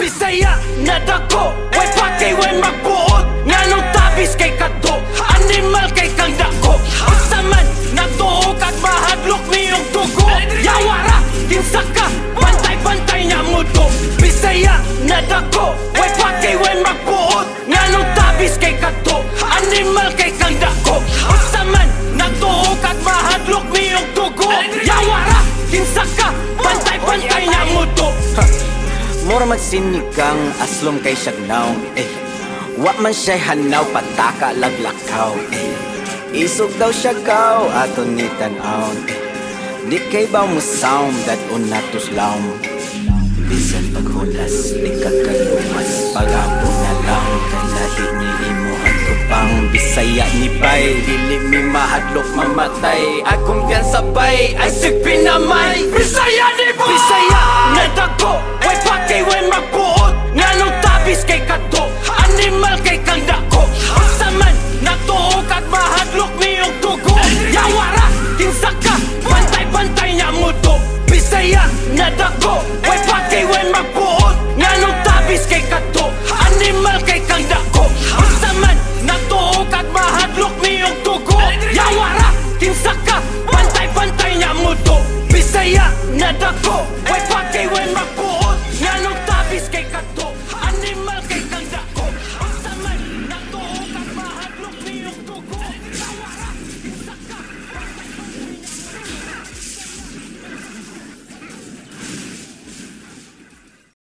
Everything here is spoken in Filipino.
Bisaya na dako, way pakay way magbuot. Nganong tabis kay kadto, animal kay kang dako. Usaman natuo kag mahadlok niyong tugo. Yawara kinsa ka, bantay-bantay nya muto. Bisaya na dako, way pakay way magbuot. Nganong tabis kay kadto, animal kay kang dako. Usaman natuo kag mahadlok niyong tugo. Yawara kinsa ka, bantay-bantay nya muto. Mura magsinigang aslom kay syagnaw. Wa man siya hanaw pataka laglakaw. Isog daw siya gaw aton ni tan-aw. Di kay ba mo sound that unatos laom. Bisan paghulas di ka kalumas. Pag-apo na lang kay lahi ni imo hatupang. Bisaya ni bay dili mi mahadlok mamatay. Akong piyan sabay ay sigpin namay. Bisaya ni bay, Bisaya na dako, way pakay way magbuot. Nganong tabis kay kadto, animal kay kang dako. Usaman natuo kag mahadlok niyong tugo. Yawara kinsa ka, bantay-bantay nya muto. Bisaya na dako, way pakay way magbuot. Nganong tabis kay kadto, animal kay kang dako. Usaman natuo kag mahadlok niyong tugo. Yawara kinsa ka, bantay-bantay nya muto. Bisaya na dako, way pakay way magbuot.